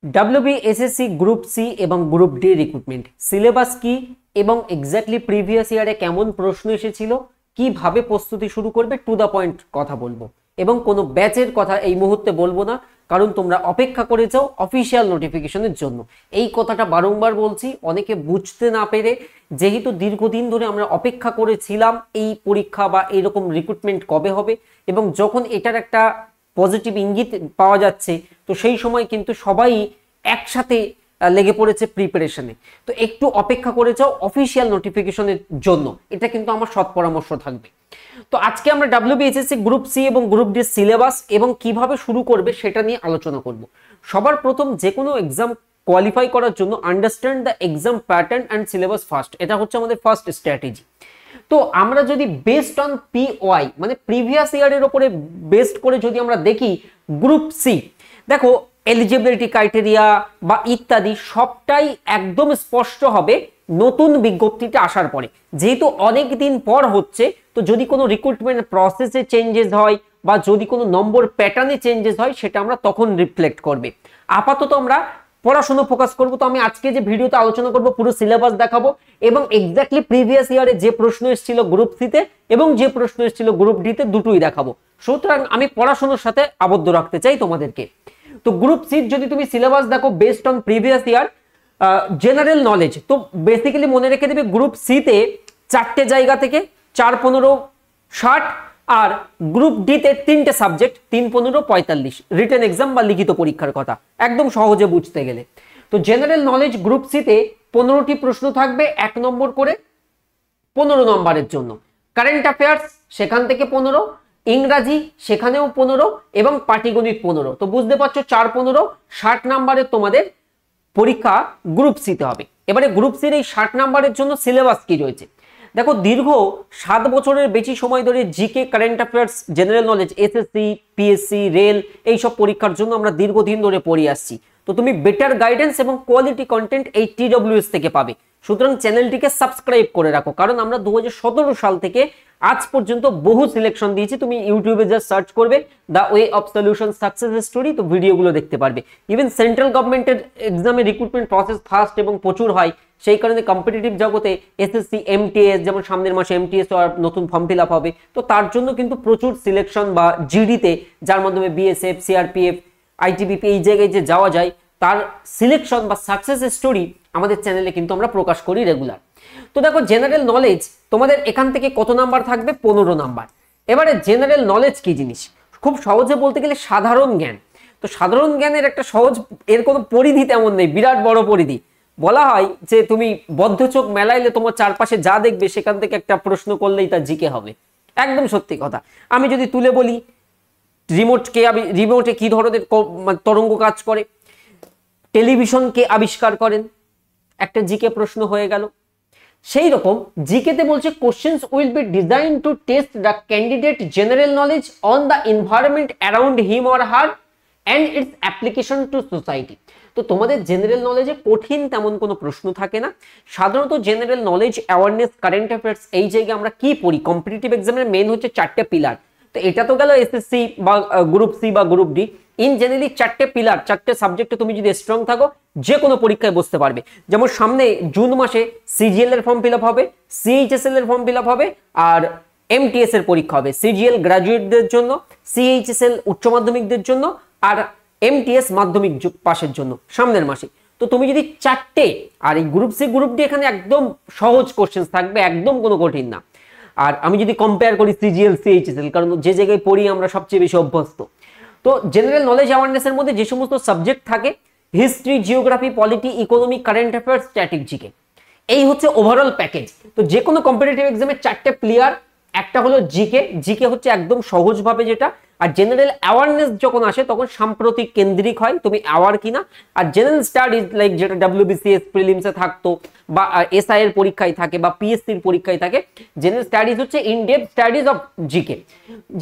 WBSSC group C এবং group D recruitment syllabus কি এবং এক্স্যাক্টলি প্রিভিয়াস ইয়ারে কেমন প্রশ্ন এসেছিল, কিভাবে প্রস্তুতি শুরু করবে, টু দ্য পয়েন্ট কথা বলবো এবং কোনো ব্যাচের কথা এই মুহূর্তে বলবো না, কারণ তোমরা অপেক্ষা করে যাও অফিসিয়াল নোটিফিকেশনের জন্য। এই কথাটা বারংবার বলছি, অনেকে বুঝতে না পেরে, যেহেতু দীর্ঘদিন ধরে আমরা অপেক্ষা করেছিলাম এই পরীক্ষা বা এইরকম রিক্রুটমেন্ট কবে হবে, এবং যখন এটার একটা পজিটিভ ইঙ্গিত পাওয়া যাচ্ছে, তো সেই সময় কিন্তু সবাই একসাথে লেগে পড়েছে প্রিপারেশনে। তো একটু অপেক্ষা করে যাও অফিসিয়াল নোটিফিকেশনের জন্য, এটা কিন্তু আমার সৎ পরামর্শ থাকবে। তো আজকে আমরা ডাব্লিউবিএসএসসি গ্রুপ সি এবং গ্রুপ ডি সিলেবাস এবং কিভাবে শুরু করবে সেটা নিয়ে আলোচনা করব। সবার প্রথম যে কোনো এক্সাম কোয়ালিফাই করার জন্য understand the exam pattern and syllabus first, এটা হচ্ছে আমাদের ফার্স্ট স্ট্র্যাটেজি। তো আমরা যদি বেসড অন পিওয়াই মানে প্রিভিয়াস ইয়ারের উপরে বেসড করে যদি আমরা দেখি গ্রুপ সি, দেখো এলিজিবিলিটি ক্রাইটেরিয়া বা ইত্যাদি সবটাই একদম স্পষ্ট হবে নতুন বিজ্ঞপ্তিটা আসার পরে। যেহেতু অনেক দিন পর হচ্ছে, তো যদি কোনো রিক্রুটমেন্ট প্রসেসে চেঞ্জেস হয় বা যদি কোনো নম্বর প্যাটার্নে চেঞ্জেস হয়, সেটা আমরা তখন রিফ্লেক্ট করবে। আপাতত আমরা পড়াশোনা ফোকাস করব। তো আমি আজকে যে ভিডিওতে আলোচনা করব পুরো সিলেবাস দেখাবো এবং এক্স্যাক্টলি প্রিভিয়াস ইয়ারে যে প্রশ্ন এসেছিল গ্রুপ সিতে এবং যে প্রশ্ন এসেছিল গ্রুপ ডিতে দুটোই দেখাবো। সুতরাং আমি পড়াশোনার সাথে আবদ্ধ রাখতে চাই তোমাদেরকে। তো গ্রুপ সি যদি তুমি সিলেবাস দেখো based on previous year general knowledge, তো বেসিক্যালি মনে রেখে দেবে গ্রুপ সিতে 4টে জায়গা থেকে 4, 15, 60, আর গ্রুপ ডিতে 3টে সাবজেক্ট 3, 15, 45 রিটেন এক্সাম বা লিখিত পরীক্ষার কথা, একদম সহজে বুঝতে গেলে। তো জেনারেল নলেজ গ্রুপ সিতে 15টি প্রশ্ন থাকবে 1 নম্বর করে 15 নম্বরের জন্য। কারেন্ট অ্যাফেয়ার্স সেখান থেকে 15, ইংরাজি সেখানেও 15 এবং পাটিগণিত 15। তো বুঝতে পারছো 4, 15, 60 নম্বরের তোমাদের পরীক্ষা গ্রুপ সিতে হবে। এবারে গ্রুপ সির এই 60 নম্বরের জন্য সিলেবাস কি রয়েছে দেখো। দীর্ঘ 7 বছরের বেশি সময় ধরে GK, current affairs, general knowledge, SSC, PSC, rail এইসব পরীক্ষার জন্য আমরা দীর্ঘদিন ধরে পড়ে আসছি। তো তুমি বেটার গাইডেন্স এবং কোয়ালিটি কন্টেন্ট এই টিডব্লিউএস থেকে পাবে। সুতরাং চ্যানেলটিকে সাবস্ক্রাইব করে রাখো, কারণ আমরা 2017 সাল থেকে আজ পর্যন্ত বহু সিলেকশন দিয়েছি। তুমি ইউটিউবে যা সার্চ করবে the way of solution success story, তো ভিডিওগুলো দেখতে পারবে। ইভেন সেন্ট্রাল গভর্নমেন্টের এক্সামে রিক্রুটমেন্ট প্রসেস ফাস্ট এবং প্রচুর হয়, সেই কারণে কম্পিটিটিভ জগতে এসএসসি, এমটিএস, যেমন সামনের মাসে এমটিএস আর নতুন ফর্ম ফিল আপ হবে, তো তার জন্য কিন্তু প্রচুর সিলেকশন বা জিডিতে, যার মাধ্যমে বিএসএফ, সিআরপিএফ, আইটিবিপি এই জায়গায় যে যাওয়া যায়, তার সিলেকশন বা সাকসেস স্টোরি আমাদের চ্যানেলে কিন্তু আমরা প্রকাশ করি রেগুলার। তো দেখো জেনারেল নলেজ তোমাদের এখান থেকে কত নাম্বার থাকবে? 15 নাম্বার। এবারে জেনারেল নলেজ কি জিনিস, খুব সহজে বলতে গেলে সাধারণ জ্ঞান। তো সাধারণ জ্ঞানের একটা সহজ, এর কোনো পরিধি তেমন নেই, বিরাট বড় পরিধি। বলা হয় যে তুমি বদ্ধ চোখ মেলাইলে তোমার চারপাশে যা দেখবে সেখান থেকে একটা প্রশ্ন করলেই তা জিকে হবে। একদম সত্যি কথা। আমি যদি তুলে বলি রিমোটে কি ধরনের তরঙ্গ কাজ করে, টেলিভিশন কে আবিষ্কার করেন, একটা জিকে প্রশ্ন হয়ে গেল। সেই রকম জিকেতে বলছে questions will be design to test the candidate general knowledge on the environment around him or her and its application to society. তো তোমাদের জেনারেল নলেজে কঠিন তেমন কোনো প্রশ্ন থাকে না। সাধারণত general knowledge, awareness, current affairs এই জায়গায় আমরা কি পড়ি, কম্পিটিটিভ এক্সামের মেন হচ্ছে 4টে পিলার। তো এটা তো গেল এসএসসি বা গ্রুপ সি বা গ্রুপ ডি। ইন জেনারেলি 4টে পিলার, 4টে সাবজেক্টে তুমি যদি স্ট্রং থাকো যে কোনো পরীক্ষায় বসতে পারবে। যেমন সামনে জুন মাসে সিজিএল এর ফর্ম ফিল আপ হবে, সিএইচএসএল এর ফর্ম ফিল আপ হবে, আর এমটিএস এর পরীক্ষা হবে। সিজিএল গ্রাজুয়েটদের জন্য, সিএইচএসএল উচ্চ মাধ্যমিকদের জন্য, আর এমটিএস মাধ্যমিক পাশের জন্য সামনের মাসে। তো তুমি যদি 4টে, আর এই গ্রুপ সি গ্রুপ ডি এখানে একদম সহজ কোশ্চেন থাকবে, একদম কোনো কঠিন না। আর আমি যদি কম্পেয়ার করি সিজিএল, সিএইচএসএল, কারণ যে জায়গায় পড়ি আমরা সবচেয়ে বেশি অভ্যস্ত। তো জেনারেল নলেজ অ্যাওয়ারনেসের মধ্যে যে সমস্ত সাবজেক্ট থাকে, history, geography, polity, economy, current affairs, static GK, এই হচ্ছে ওভারঅল প্যাকেজ। তো যে কোনো কম্পিটিটিভ এক্সামে 4টে প্লেয়ার, একটা হলো জিকে। জিকে হচ্ছে একদম সহজভাবে যেটা, আর জেনারেল অ্যাওয়ারনেস যখন আসে তখন সাম্প্রতিক কেন্দ্রিক হয় তুমি অ্যাওয়ার কিনা। আর জেনারেল স্টাডিজ লাইক যেটা ডাব্লিউবিসিএস প্রিলিমসে থাকতো বা এসআই এর পরীক্ষায় থাকে বা পিএসসির পরীক্ষায় থাকে, জেনারেল স্টাডিজ হচ্ছে in depth studies of GK,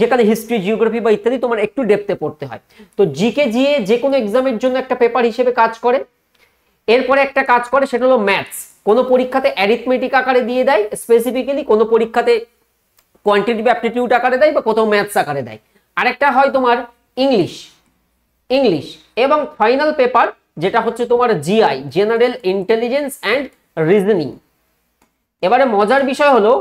যেখানে হিস্ট্রি, জিওগ্রাফি বা ইত্যাদি তোমার একটু ডেপথে পড়তে হয়। তো জিকে জিএ যে কোনো এক্সামের জন্য একটা পেপার হিসেবে কাজ করে। এরপরে একটা কাজ করে, সেটা হলো ম্যাথস। কোনো পরীক্ষাতে অ্যারিথমেটিক আকারে দিয়ে দেয় স্পেসিফিক্যালি, কোনো পরীক্ষাতে কোয়ান্টিটিভ অ্যাপটিটিউড আকারে দেয় বা কোথাও ম্যাথস আকারে দেয়। আরেকটা হয় তোমার ইংলিশ এবং ফাইনাল পেপার যেটা হচ্ছে তোমার GI, general intelligence and reasoning. এবারে মজার বিষয় হলো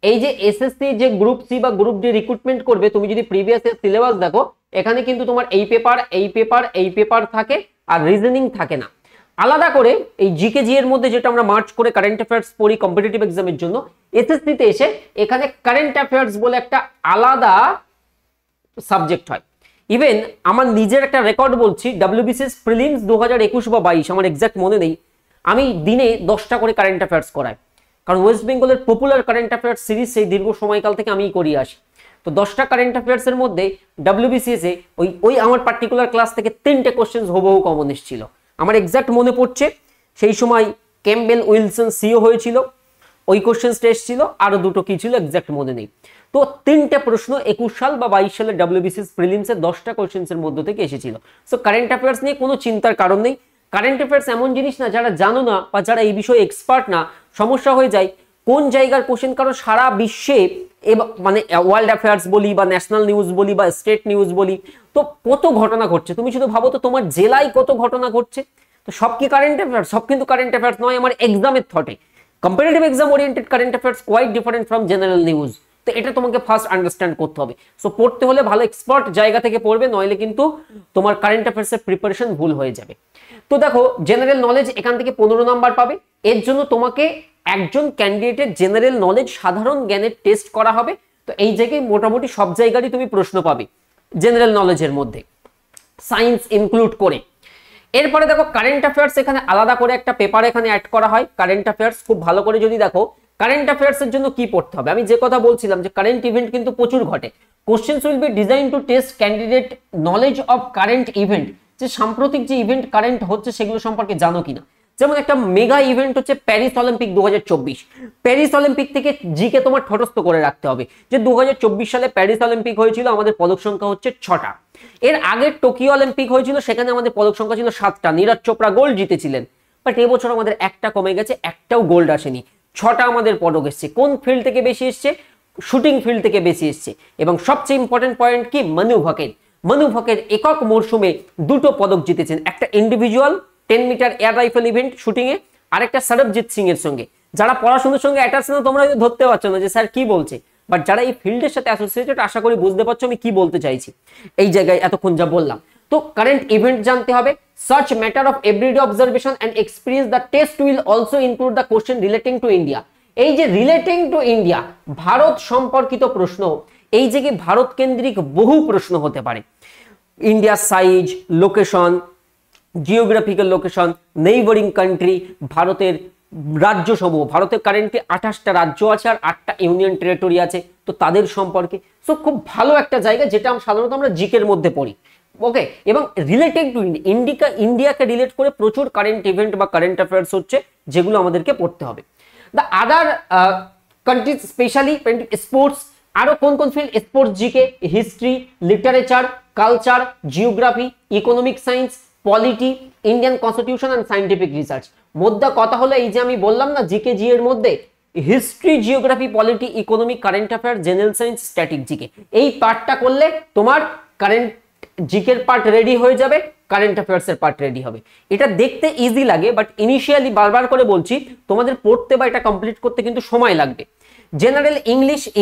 এই যে এসএসসি যে গ্রুপ সি বা গ্রুপ ডি রিক্রুটমেন্ট করবে, তুমি যদি প্রিভিয়াস ইয়ার সিলেবাস দেখো, এখানে কিন্তু তোমার এই পেপার এই পেপার এই পেপার থাকে আর রিজনিং থাকে না। আলাদা করে এই জিকে জি এর মধ্যে যেটা আমরা মার্চ করে কারেন্ট অ্যাফেয়ার্স পড়ি কম্পিটিটিভ এক্সামের জন্য, এসএসসি তে এসে এখানে কারেন্ট অ্যাফেয়ার্স বলে একটা আলাদা সাবজেক্ট হয়। ইভেন আমার নিজের একটা রেকর্ড বলছি, ডব্লিউবিসিএস প্রিলিমস 2021 বা 22 আমার এক্সাক্ট মনে নেই, আমি দিনে 10টা করে কারেন্ট অ্যাফেয়ার্স করাই, কারণ ওয়েস্ট বেঙ্গলের পপুলার কারেন্ট অ্যাফেয়ার্স সিরিজ সেই দীর্ঘ সময়কাল থেকে আমি করিয়ে আসি। তো 10টা কারেন্ট অ্যাফেয়ার্স এর মধ্যে ডব্লিউবিসিএস এ ওই আমার পার্টিকুলার ক্লাস থেকে 3টে কোশ্চেন হুবহু কমন এসেছিল। আমার এক্সাক্ট মনে পড়ছে সেই সময় ক্যাম্বেল উইলসন সিও হয়েছিল, ওই কোশ্চেনটা এসেছিল, আরো দুটো কি ছিল এক্সাক্ট মনে নেই। তো 3টে প্রশ্ন 21 সাল বা 22 সালে ডব্লিউবিসিএস প্রিলিমস এর 10টা কোশ্চেন্স এর মধ্যে থেকে এসেছিল। সো কারেন্ট অ্যাফেয়ার্স নিয়ে কোনো চিন্তার কারণ নেই। কারেন্ট অ্যাফেয়ার্স এমন জিনিস না যারা জানো না বা যারা এই বিষয়ে এক্সপার্ট না সমস্যা হয়ে যায় কোন জায়গার কোশ্চেন, কারণ সারা বিশ্বে মানে ওয়ার্ল্ড অ্যাফেয়ার্স বলি বা ন্যাশনাল নিউজ বলি বা স্টেট নিউজ বলি, তো কত ঘটনা ঘটছে। তুমি শুধু ভাবো তো তোমার জেলায় কত ঘটনা ঘটছে। তো সব কি কারেন্ট অ্যাফেয়ার্স? সব কিন্তু কারেন্ট অ্যাফেয়ার্স নয় আমার এক্সামের থটে। Competitive exam oriented current affairs quite different from general news. তো এটা তোমাকে ফার্স্ট আন্ডারস্ট্যান্ড করতে হবে। সো পড়তে হলে ভালো এক্সপার্ট জায়গা থেকে পড়বে, নইলে কিন্তু তোমার কারেন্ট অ্যাফেয়ার্সের প্রিপারেশন ভুল হয়ে যাবে। তো দেখো জেনারেল নলেজ এখান থেকে 15 নাম্বার পাবে। এর জন্য তোমাকে একজন ক্যান্ডিডেটের জেনারেল নলেজ সাধারণ জ্ঞানের টেস্ট করা হবে। তো এই জায়গায় মোটামুটি সব জায়গারই তুমি প্রশ্ন পাবে জেনারেল নলেজের মধ্যে, সায়েন্স ইনক্লুড করে। এরপরে দেখো কারেন্ট অ্যাফেয়ার্স এখানে আলাদা করে একটা পেপার এখানে অ্যাড করা হয়। কারেন্ট অ্যাফেয়ার্স খুব ভালো করে যদি দেখো, কারেন্ট অ্যাফেয়ার্স এর জন্য কি পড়তে হবে, আমি যে কথা বলছিলাম যে কারেন্ট ইভেন্ট কিন্তু প্রচুর ঘটে। Questions will be design to test candidate knowledge of current event, যে সাম্প্রতিক যে ইভেন্ট কারেন্ট হচ্ছে সেগুলো সম্পর্কে জানো কিনা। যেমন একটা মেগা ইভেন্ট হচ্ছে প্যারিস অলিম্পিক 2024। প্যারিস অলিম্পিক থেকে জিকে তোমার ঠটস্থ করে রাখতে হবে যে 2024 সালে প্যারিস অলিম্পিক হয়েছিল, আমাদের পদক সংখ্যা হচ্ছে 6টা। এর আগের টোকিও অলিম্পিক হয়েছিল, সেখানে আমাদের পদক সংখ্যা ছিল 7টা, নীরজ চোপড়া গোল্ড জিতেছিলেন। বাট এবছর আমাদের একটা কমে গেছে, একটাও গোল্ড আসেনি, 6টা আমাদের পদক এসছে। কোন ফিল্ড থেকে বেশি এসছে? শুটিং ফিল্ড থেকে বেশি এসছে। এবং সবচেয়ে ইম্পর্টেন্ট পয়েন্ট কি, মানু ভাকের। মানু ভাকের একক মরশুমে 2টো পদক জিতেছেন, একটা individual 10 metre air rifle event shooting এ, আরেকটা সরবজিৎ সিং এর সঙ্গে। যারা পড়াশোনার সঙ্গে অ্যাটাচ না তোমরা ধরতে পারছো না যে স্যার কি বলছে, বাট যারা এই ফিল্ডের সাথে অ্যাসোসিয়েটেড আশা করি বুঝতে পারছো আমি কি বলতে চাইছি এই জায়গায় এতক্ষণ যা বললাম। তো কারেন্ট ইভেন্ট জানতে হবে, such matter of everyday observation and experience. The test will also include the question relating to India. এই যে রিলেটিং টু ইন্ডিয়া, ভারত সম্পর্কিত প্রশ্ন, এই জায়গায় ভারত কেন্দ্রিক বহু প্রশ্ন হতে পারে। India size, location, geographical location, neighbouring country, ভারতের রাজ্য সমূহ, ভারতের কারেন্টলি 28টা রাজ্য আছে আর 8টা ইউনিয়ন টেরিটরি আছে, তো তাদের সম্পর্কে। সো খুব ভালো একটা জায়গা যেটা সাধারণত আমরা জিকের মধ্যে পড়ি। ওকে, এবং রিলেটেড টু ইন্ডিয়াকে রিলেট করে প্রচুর কারেন্ট ইভেন্ট বা কারেন্ট অ্যাফেয়ার্স হচ্ছে যেগুলো আমাদেরকে পড়তে হবে। The other countries specially sports, আরো কোন কোন field, sports GK, history, literature, culture, geography, economic science, polity, Indian constitution and scientific research. মোদ্দা কথা হলো এই যে আমি বললাম না জিকে জি এর মধ্যে history, geography, polity, economic, current affair, general science, static GK, এই পার্টটা করলে তোমার কারেন্ট জিকের পার্ট রেডি হয়ে যাবে, কারেন্ট অ্যাফেয়ার্স এর পার্ট রেডি হবে। এটা দেখতে ইজি লাগে, বাট ইনিশিয়ালি বারবার করে বলছি তোমাদের পড়তে বা এটা কমপ্লিট করতে কিন্তু সময় লাগবে। জেনারেল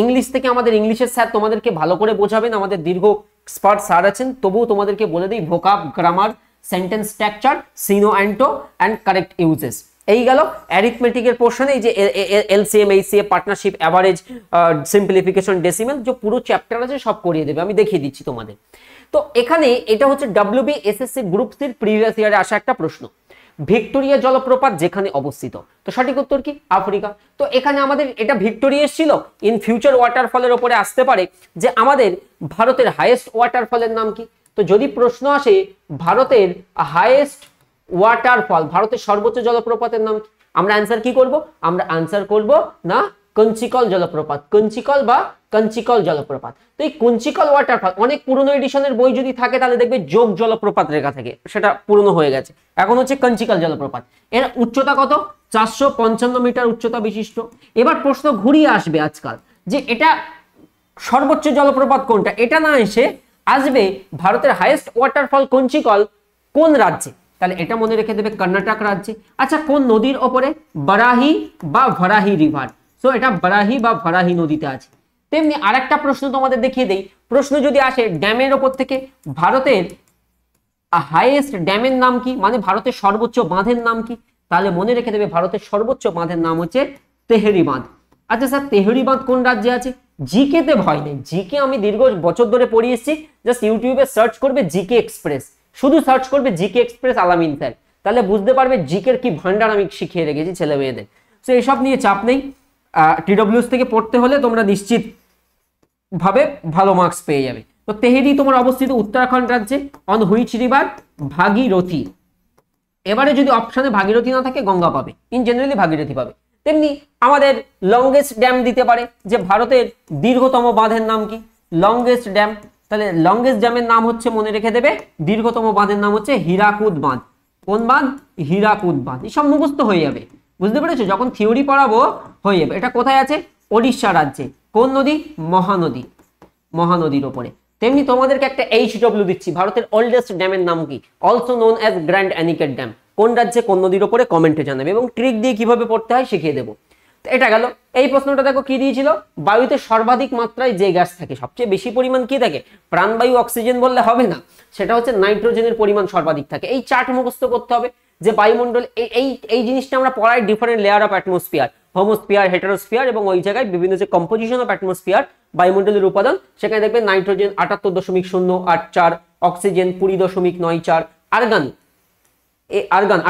ইংলিশ থেকে আমাদের ইংলিশের স্যার তোমাদেরকে ভালো করে বোঝাবেন, আমাদের দীর্ঘ এক্সপার্ট স্যার আছেন, তবুও তোমাদেরকে বলে দিই vocab, grammar, sentence structure, syno anto and correct uses. এই গেল অ্যারিথমেটিকের পোর্শনে, এই যে LCM, HCF, partnership, average, simplification, decimal, যে পুরো চ্যাপ্টার আছে সব করিয়ে দেবে, আমি দেখিয়ে দিচ্ছি তোমাদের। তো এখানে এটা হচ্ছে WBSSC গ্রুপ সির প্রিভিয়াস ইয়ারে আসা একটা প্রশ্ন। ভিক্টোরিয়া জলপ্রপাত যেখানে অবস্থিত, তো সঠিক উত্তর কি? আফ্রিকা। তো এখানে আমাদের এটা ভিক্টোরিয়া এসেছিল, ইন ফিউচার ওয়াটারফলের উপরে আসতে পারে যে আমাদের ভারতের হাইয়েস্ট ওয়াটারফলের নাম কি। তো যদি প্রশ্ন আসে ভারতের হাইয়েস্ট ওয়াটারফল, ভারতের সর্বোচ্চ জলপ্রপাতের নাম কি, আমরা অ্যান্সার কি করব? আমরা অ্যান্সার করব না কঞ্চিকল জলপ্রপাত, কঞ্চিকল বা কঞ্চিকল জলপ্রপাত। তো এই কঞ্চিকল ওয়াটারফল অনেক পুরনো এডিশনের বই যদি থাকে তাহলে দেখবে যোগ জলপ্রপাত লেখা থাকে, সেটা পুরনো হয়ে গেছে, এখন হচ্ছে কঞ্চিকল জলপ্রপাত। এর উচ্চতা কত? 455 মিটার উচ্চতা বিশিষ্ট। এবার প্রশ্ন ঘুরিয়ে আসবে আজকাল যে এটা সর্বোচ্চ জলপ্রপাত কোনটা, এটা না এসে আসবে ভারতের হাইয়েস্ট ওয়াটারফল কঞ্চিকল কোন রাজ্যে। তাহলে এটা মনে রেখে দেবে কর্ণাটক রাজ্যে। আচ্ছা, কোন নদীর ওপরে? বারাহি বা ভরাহি রিভার। সো এটা বারাহি বা ভরাহি নদীতে আছে। তেমনি আরেকটা প্রশ্ন তোমাদের দেখিয়ে দেই। প্রশ্ন যদি আসে ড্যামের ওপর থেকে, ভারতের হাইয়েস্ট ড্যামের নাম কি, মানে ভারতের সর্বোচ্চ বাঁধের নাম কি? তাহলে মনে রেখে দেবে ভারতের সর্বোচ্চ বাঁধের নাম হচ্ছে তেহরি বাঁধ। আচ্ছা স্যার, তেহরি বাঁধ কোন রাজ্যে আছে? জিকে তে ভয় নেই, জিকে আমি দীর্ঘ বছর ধরে পড়িয়ে এসেছি। জাস্ট ইউটিউবে সার্চ করবে জিকে এক্সপ্রেস, শুধু সার্চ করবে জিকে এক্সপ্রেস আলামিন স্যার, তাহলে বুঝতে পারবে জিকের কি ভান্ডার আমি শিখিয়ে রেখেছি ছেলে মেয়েদের। তো এসব নিয়ে চাপ নেই, টিডব্লিউএস থেকে পড়তে হলে তোমরা নিশ্চিত ভাবে ভালো মার্কস পেয়ে যাবে। তো তেহরি তোমার অবস্থিত উত্তরাখণ্ড রাজ্যে। On which river? ভাগীরথী। এবারে যদি অপশনে ভাগীরথী না থাকে গঙ্গা পাবে, ইন জেনারেলি ভাগীরথী পাবে। তেমনি আমাদের লংগেস্ট ড্যাম দিতে পারে, যে ভারতের দীর্ঘতম বাঁধের নাম কি? লংগেস্ট ড্যাম, তাহলে লংগেস্ট ড্যামের নাম হচ্ছে, মনে রেখে দেবে, দীর্ঘতম বাঁধের নাম হচ্ছে হীরাকুদ বাঁধ। কোন বাঁধ? হীরাকুদ বাঁধ। এসব মুখস্থ হয়ে যাবে, বুঝতে পেরেছো? যখন থিওরি পড়াবো হয়ে যাবে। এটা কোথায় আছে? ওড়িশা রাজ্যে। কোন নদী? মহানদী, মহানদীর ওপরে। তেমনি তোমাদেরকে একটা HW দিচ্ছি, ভারতের ওল্ডেস্ট ড্যামের নাম কি? Also known as Grand Anicut Dam. কোন রাজ্যে, কোন নদীর ওপরে? কমেন্টে জানাবে, এবং ট্রিক দিয়ে কিভাবে পড়তে হয় শিখিয়ে দেবো। তো এটা গেল। এই প্রশ্নটা দেখো কি দিয়েছিল, বায়ুতে সর্বাধিক মাত্রায় যে গ্যাস থাকে, সবচেয়ে বেশি পরিমাণ কি থাকে? প্রাণবায়ু, অক্সিজেন বললে হবে না, সেটা হচ্ছে নাইট্রোজেনের পরিমাণ সর্বাধিক থাকে। এই চার্ট মুখস্থ করতে হবে যে বায়ুমণ্ডল, এই জিনিসটা আমরা পড়াই different layer of atmosphere, homosphere, heterosphere, এবং ওই জায়গায় বিভিন্ন যে কম্পোজিশন অফ অ্যাটমসফিয়ার, বায়ুমণ্ডলের উপাদান, সেখানে দেখবেন নাইট্রোজেন 78.084, অক্সিজেন 20.94, আর্গন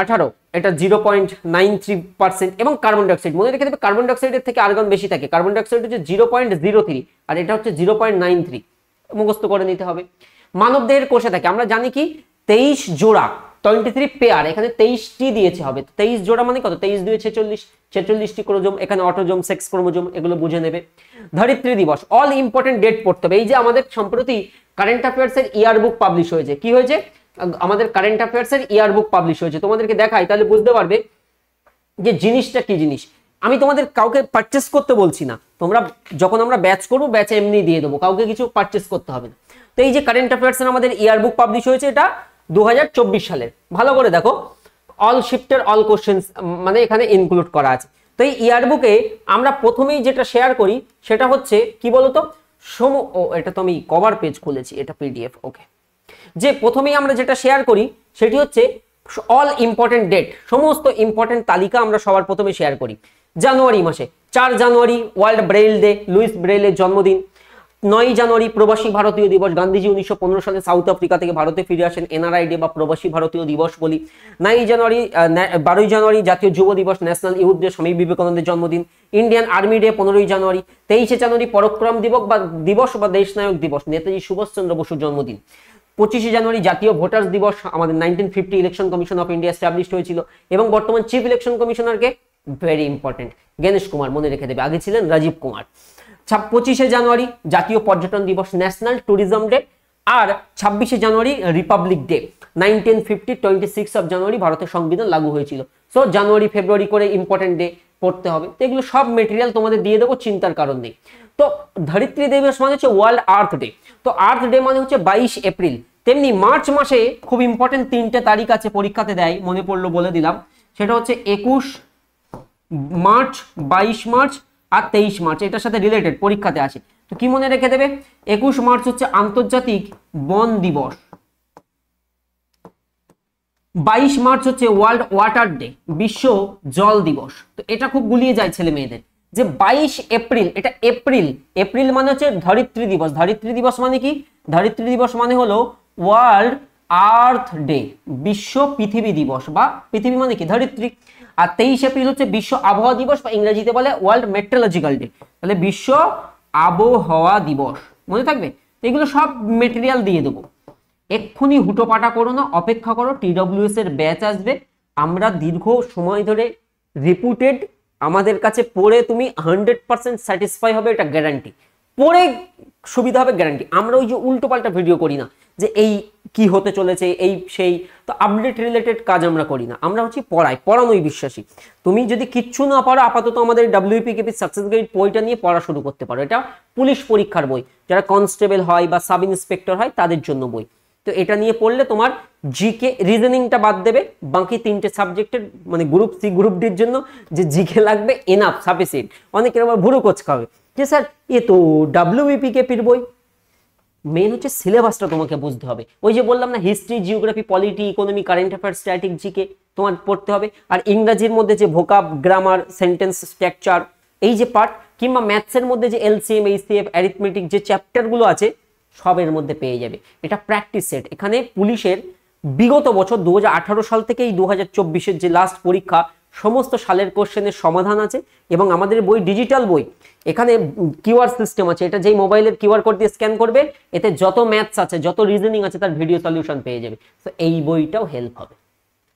18, এটা 0.93%, এবং কার্বন ডাইঅক্সাইড মনে রেখে দেবে কার্বন ডাইঅক্সাইডের থেকে আর্গন বেশি থাকে। কার্বন ডাইঅক্সাইড হচ্ছে 0.03 আর এটা হচ্ছে 0.93, মুখস্থ করে নিতে হবে। মানব দেহের কোষে থাকে, আমরা জানি কি 23 জোড়া, 23 পেয়ার, এখানে 23টি দিয়েছে হবে। 23 জোড়া মানে কত? 23 2 46, 46টি ক্রোমোজোম, এখানে অটোজোম, সেক্স ক্রোমোজোম, এগুলো বুঝে নেবে। ধরিত্রী দিবস, অল ইম্পর্টেন্ট ডেট পড়তে হবে। এই যে আমাদের সম্প্রতি কারেন্ট অ্যাফেয়ার্স এর ইয়ার বুক পাবলিশ হয়েছে, কি হয়েছে? আমাদের কারেন্ট অ্যাফেয়ার্স এর ইয়ার বুক পাবলিশ হয়েছে, তোমাদেরকে দেখাই, তাহলে বুঝতে পারবে যে জিনিসটা কি জিনিস। আমি তোমাদের কাউকে পারচেস করতে বলছি না, তোমরা যখন আমরা ব্যাচ করবো, ব্যাচে এমনি দিয়ে দেবো, কাউকে কিছু পারচেস করতে হবে না। তো এই যে কারেন্ট অ্যাফেয়ার্স এর আমাদের ইয়ার বুক পাবলিশ হয়েছে, এটা 2024 সালের। ভালো করে দেখো, অল শিফটের অল কোশ্চেন্স মানে এখানে ইনক্লুড করা আছে। তো এই ইয়ার বুকে আমরা প্রথমেই যেটা শেয়ার করি সেটা হচ্ছে কি বলতো, এটা তো আমি কভার পেজ খুলেছি, এটা PDF। ওকে, যে প্রথমেই আমরা যেটা শেয়ার করি সেটি হচ্ছে অল ইম্পর্টেন্ট ডেট, সমস্ত ইম্পর্টেন্ট তালিকা আমরা সবার প্রথমে শেয়ার করি। জানুয়ারি মাসে 4 জানুয়ারি ওয়ার্ল্ড ব্রেইল ডে, লুইস ব্রেইলের জন্মদিন। 9 জানুয়ারি প্রবাসী ভারতীয় দিবস, গান্ধীজি 1915 সালে সাউথ আফ্রিকা থেকে ভারতে ফিরে আসেন, NRI ডে বা প্রবাসী ভারতীয় দিবস বলি। 12 জানুয়ারি জাতীয় যুব দিবস, ন্যাশনাল ইউথ ডে, স্বামী বিবেকানন্দের জন্মদিন। ইন্ডিয়ান আর্মি ডে 15 জানুয়ারি। 23 জানুয়ারি পরাক্রম দিবস বা দেশ নায়ক দিবস, নেতাজি সুভাষচন্দ্র বসুর জন্মদিন। 25 জানুয়ারি জাতীয় ভোটার্স দিবস, আমাদের 1950 election commission of India established হয়েছিল, এবং বর্তমান চিফ ইলেকশন কমিশনারকে, ভেরি ইম্পর্টেন্ট, গণেশ কুমার, মনে রেখে দেবে, আগে ছিলেন রাজীব কুমার। 25 জানুয়ারি জাতীয় পর্যটন দিবস, ন্যাশনাল ট্যুরিজম ডে। আর 26 January republic day. 1950 26 of January ভারতের সংবিধান লাগু হয়েছিল। সো জানুয়ারি ফেব্রুয়ারি করে ইম্পর্টেন্ট ডে পড়তে হবে। তো এগুলো সব মেটেরিয়াল তোমাদের দিয়ে দেবো, চিন্তার কারণ নেই। তো ধরিত্রী দিবস মানে হচ্ছে ওয়ার্ল্ড আর্থ ডে। তো আর্থ ডে মানে হচ্ছে 22 এপ্রিল। তেমনি মার্চ মাসে খুব ইম্পর্টেন্ট 3টে তারিখ আছে, পরীক্ষাতে দেয়, মনে পড়লো বলে দিলাম। সেটা হচ্ছে 21 মার্চ, 22 মার্চ আর 23 মার্চ, এটার সাথে রিলেটেড, পরীক্ষাতে আসে। তো কি মনে রেখে দেবে? 21 মার্চ হচ্ছে আন্তর্জাতিক বন দিবস, 22 মার্চ হচ্ছে ওয়ার্ল্ড ওয়াটার ডে, বিশ্ব জল দিবস। তো এটা খুব গুলিয়ে যায় ছেলে মেয়েদের, যে 22 এপ্রিল, এটা এপ্রিল মানে হচ্ছে ধরিত্রী দিবস। ধরিত্রী দিবস মানে কি? ধরিত্রী দিবস মানে হলো ওয়ার্ল্ড আর্থ ডে, বিশ্ব পৃথিবী দিবস, বা পৃথিবী মানে কি? ধরিত্রী। আর 23 এপ্রিল হচ্ছে বিশ্ব আবহাওয়া দিবস, বা ইংরেজিতে বলে ওয়ার্ল্ড মেট্রোলজিক্যাল ডে, তাহলে বিশ্ব আবহাওয়া দিবস, মনে থাকবে। এগুলো সব মেটেরিয়াল দিয়ে দেবো, এক্ষুনি হুটোপাটা করো না, অপেক্ষা করো, TWS এর ব্যাচ আসবে। আমরা দীর্ঘ সময় ধরে রিপুটেড, আমাদের কাছে পড়ে তুমি 100% স্যাটিসফাই হবে, এটা গ্যারান্টি। পড়ে সুবিধা হবে, গ্যারান্টি। আমরা ওই যে উল্টো পাল্টা ভিডিও করি না, যে এই কি হতে চলেছে, এই সেই, তো আপডেট রিলেটেড কাজ আমরা করি না। আমরা হচ্ছে পড়ানোই বিশ্বাসী। তুমি যদি কিচ্ছু না পারো, আপাতত আমাদের WPKP সাকসেস গাইড বইটা নিয়ে পড়া শুরু করতে পারো। এটা পুলিশ পরীক্ষার বই, যারা কনস্টেবল হয় বা সাব ইন্সপেক্টর হয় তাদের জন্য বই। তো এটা নিয়ে পড়লে তোমার জিকে রিজনিংটা বাদ দেবে, বাকি তিনটে সাবজেক্টের মানে গ্রুপ সি গ্রুপ ডির জন্য যে জিকে লাগবে এনাফ সাফিসিয়েন্ট। অনেকের আবার ভুরু কোচকা হবে যে স্যার এ তো WBPKP-র বই। মেন হচ্ছে সিলেবাসটা তোমাকে বুঝতে হবে। ওই যে বললাম না, history, geography, polity, economy, current affairs, static, GK তোমার পড়তে হবে। আর ইংরাজির মধ্যে যে ভোকাব, গ্রামার, সেন্টেন্স স্ট্রাকচার এই যে পার্ট, কিংবা ম্যাথসের মধ্যে যে LCM, HCF, অ্যারিথমেটিক যে চ্যাপ্টারগুলো আছে সবের মধ্যে পেয়ে যাবে। এটা প্র্যাকটিস সেট। এখানে পুলিশের বিগত বছর 2018 সাল থেকে এই 2024-এর যে লাস্ট পরীক্ষা সমস্ত সালের কোশ্চেনের সমাধান আছে। এবং আমাদের বই ডিজিটাল বই, এখানে কিউআর সিস্টেম আছে। এটা যেই মোবাইলের কিউআর কোড দিয়ে স্ক্যান করবে, এতে যত ম্যাথস আছে, যত রিজনিং আছে তার ভিডিও সলিউশন পেয়ে যাবে। তো এই বইটাও হেল্প হবে,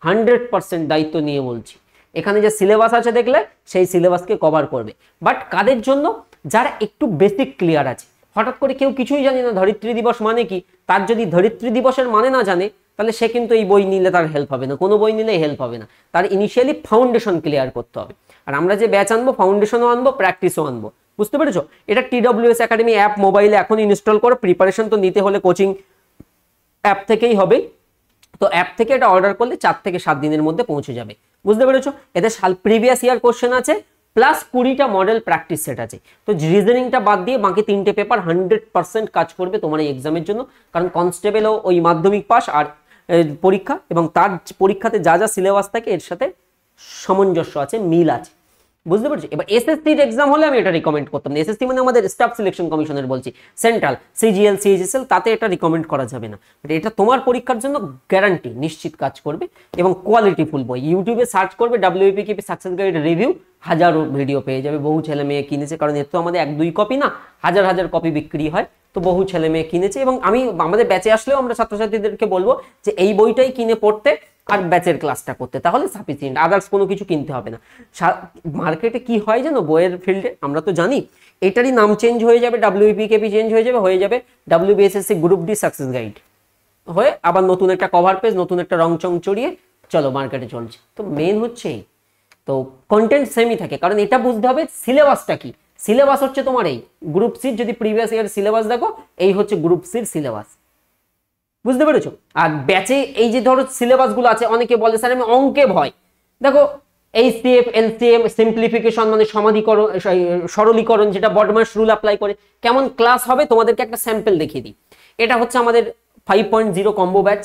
100% দায়িত্ব নিয়ে বলছি। এখানে যে সিলেবাস আছে দেখলে সেই সিলেবাসকে কভার করবে। বাট কাদের জন্য? যারা একটু বেসিক ক্লিয়ার আছে। হঠাৎ করে কেউ কিছুই জানে না ধরিত্রী দিবস মানে কি, তার যদি ধরিত্রী দিবসের মানে না জানে তাহলে সে কিন্তু এই বই নিলে তার হেল্প হবে না, কোনো বই নিলে হেল্প হবে না। তার ইনিশিয়ালি ফাউন্ডেশন ক্লিয়ার করতে হবে। আর আমরা যে ব্যাচ আনবো, ফাউন্ডেশনও আনবো, প্র্যাকটিসও আনবো। বুঝতে পেরেছো? এটা TWS একাডেমি অ্যাপ মোবাইলে এখন ইনস্টল করো। প্রিপারেশন তো নিতে হলে কোচিং অ্যাপ থেকেই হবে। তো অ্যাপ থেকে এটা অর্ডার করলে 4 থেকে 7 দিনের মধ্যে পৌঁছে যাবে। বুঝতে পেরেছো? এতে প্রিভিয়াস ইয়ার কোশ্চেন আছে, প্লাস 20টা মডেল প্র্যাকটিস সেট আছে। তো রিজনিংটা বাদ দিয়ে বাকি 3টে পেপার 100% কাজ করবে তোমার এই এক্সামের জন্য। কারণ কনস্টেবলও ওই মাধ্যমিক পাস আর পরীক্ষা, এবং তার পরীক্ষাতে যা যা সিলেবাস থাকে এর সাথে সামঞ্জস্য আছে, মিল আছে। বুঝতে পারছি? এবার এসএসসির এক্সাম হলে আমি এটা রিকমেন্ড করতাম না। এসএসসি মানে আমাদের স্টাফ সিলেকশন কমিশনের বলছি, সেন্ট্রাল, CGL, CHSL, তাতে এটা রিকমেন্ড করা যাবে না। এটা তোমার পরীক্ষার জন্য গ্যারান্টি, নিশ্চিত কাজ করবে এবং কোয়ালিটিফুল বই। ইউটিউবে সার্চ করবে WBPKP সাকসেস গাইড রিভিউ, হাজারো ভিডিও পেয়ে যাবে। বহু ছেলে মেয়ে কিনেছে, কারণ এর তো আমাদের 1-2 কপি না, হাজার হাজার কপি বিক্রি হয়। তো বহু ছেলে মেয়ে কিনেছে, এবং আমি আমাদের ব্যাচে আসলেও আমরা ছাত্রছাত্রীদেরকে বলবো যে এই বইটাই কিনে পড়তে আর ব্যাচের ক্লাসটা করতে, তাহলে সাফিসিয়েন্ট, আদার্স কোনো কিছু কিনতে হবে না। মার্কেটে কি হয় জানো, বইয়ের ফিল্ডে আমরা তো জানি, এটারই নাম চেঞ্জ হয়ে যাবে, WBPKP চেঞ্জ হয়ে যাবে WBSSC group D success guide হয়ে আবার নতুন একটা কভার পেজ, নতুন একটা রং চং চড়িয়ে চলো মার্কেটে চলছে। তো মেন হচ্ছে তো কন্টেন্ট সেমই থাকে, কারণ এটা বুঝতে হবে সিলেবাসটা কি। সিলেবাস হচ্ছে তোমার এই গ্রুপ সির, যদি প্রিভিয়াস ইয়ার সিলেবাস দেখো, এই হচ্ছে গ্রুপ সির সিলেবাস। বুঝতে পেরেছো? আর ব্যাচে এই যে ধরো সিলেবাস গুলো আছে, অনেকে বলে স্যার আমি অঙ্কে ভয়। দেখো HCF, LCM, সিম্পলিফিকেশন মানে সমাধিকরণ, সরলীকরণ, যেটা বডমার্স রুল অ্যাপ্লাই করে কেমন ক্লাস হবে তোমাদেরকে একটা স্যাম্পল দেখিয়ে দিই। এটা হচ্ছে আমাদের 5.0 কম্বো ব্যাচ।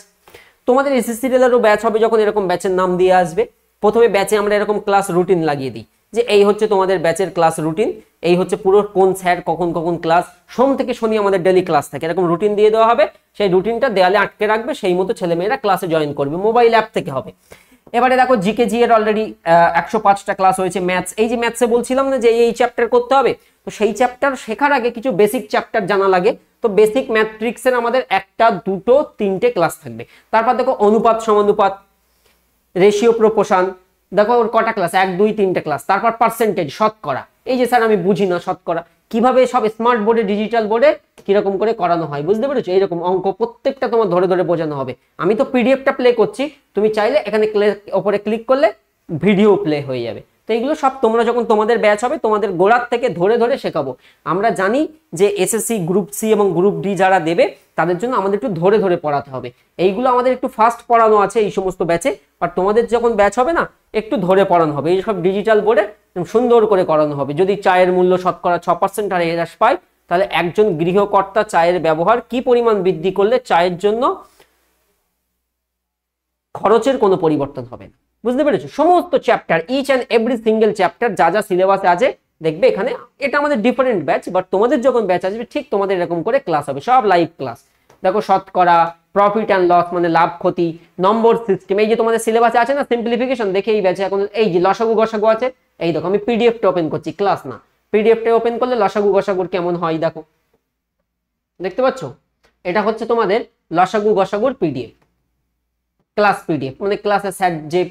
তোমাদের SSC-এরও ব্যাচ হবে যখন এরকম ব্যাচের নাম দিয়ে আসবে। প্রথমে ব্যাচে আমরা এরকম ক্লাস রুটিন লাগিয়ে দিই যে এই হচ্ছে তোমাদের ব্যাচের ক্লাস রুটিন, এই হচ্ছে পুরো কোন স্যার কখন কখন ক্লাস, সোম থেকে শনি আমাদের ডেলি ক্লাস থাকে, এরকম রুটিন দিয়ে দেওয়া হবে। সেই রুটিনটা দেয়ালে আটকে রাখবে, সেই মতো ছেলেমেয়েরা ক্লাসে জয়েন করবে, মোবাইল অ্যাপ থেকে হবে। এবারে দেখো GKG এর অলরেডি 105টা ক্লাস হয়েছে। ম্যাথস, এই যে ম্যাথসে বলছিলাম না যে এই চ্যাপ্টার করতে হবে, তো সেই চ্যাপ্টার শেখার আগে কিছু বেসিক চ্যাপ্টার জানা লাগে। তো বেসিক ম্যাট্রিক্সের আমাদের 1, 2, 3টে ক্লাস থাকবে। তারপর দেখো অনুপাত, সমানুপাত, রেশিও, প্রপোর্শন, দেখো ওর কটা ক্লাস, 1, 2, 3টে ক্লাস। তারপর পার্সেন্টেজ, শতকরা। এই যে স্যার আমি বুঝি না শতকরা কিভাবে, সব স্মার্ট বোর্ডে, ডিজিটাল বোর্ডে কিরকম করে করানো হয়, বুঝতে পেরেছো? এইরকম অঙ্ক প্রত্যেকটা তোমার ধরে ধরে বোঝানো হবে। আমি তো পিডিএফটা প্লে করছি, তুমি চাইলে এখানে ওপরে ক্লিক করলে ভিডিও প্লে হয়ে যাবে। তো এইগুলো সব তোমরা যখন তোমাদের ব্যাচ হবে তোমাদের গোড়ার থেকে ধরে ধরে শেখাবো। আমরা জানি যে এসএসসি গ্রুপ সি এবং গ্রুপ ডি যারা দেবে তাদের জন্য আমাদের একটু ধরে ধরে পড়াতে হবে। এইগুলো আমাদের একটু ফাস্ট পড়ানো আছে এই সমস্ত ব্যাচে, আর তোমাদের যখন ব্যাচ হবে না একটু ধরে পড়ানো হবে। এই সব ডিজিটাল বোর্ডে সুন্দর করে করানো হবে। যদি চায়ের মূল্য শতকরা 6% হারে হ্রাস পায়, তাহলে একজন গৃহকর্তা চায়ের ব্যবহার কি পরিমাণ বৃদ্ধি করলে চায়ের জন্য খরচের কোনো পরিবর্তন হবে না। বুঝতে পেরেছো? সমস্ত chapter, each and every single chapter যা যা সিলেবাসে আছে দেখবে এখানে। এটা আমাদের ডিফারেন্ট ব্যাচ, বাট তোমাদের যখন ব্যাচ আসবে ঠিক তোমাদের এরকম করে ক্লাস হবে, সব লাইভ ক্লাস। দেখো শতকরা, প্রফিট অ্যান্ড লস মানে লাভ ক্ষতি, নম্বর সিস্টেম, এই যে তোমাদের সিলেবাসে আছে না সিম্পলিফিকেশন, দেখে এই ব্যাচে এখন এই যে লসাগু গসাগু আছে। এই দেখো আমি পিডিএফটা ওপেন করছি, ক্লাস না, পিডিএফটা ওপেন করলে লসাগু গসাগুর কেমন হয় দেখো, দেখতে পাচ্ছ? এটা হচ্ছে তোমাদের লসাগু গসাগুর পিডিএফ, ক্লাস পিডিএফ মানে ক্লাসের স্যার যে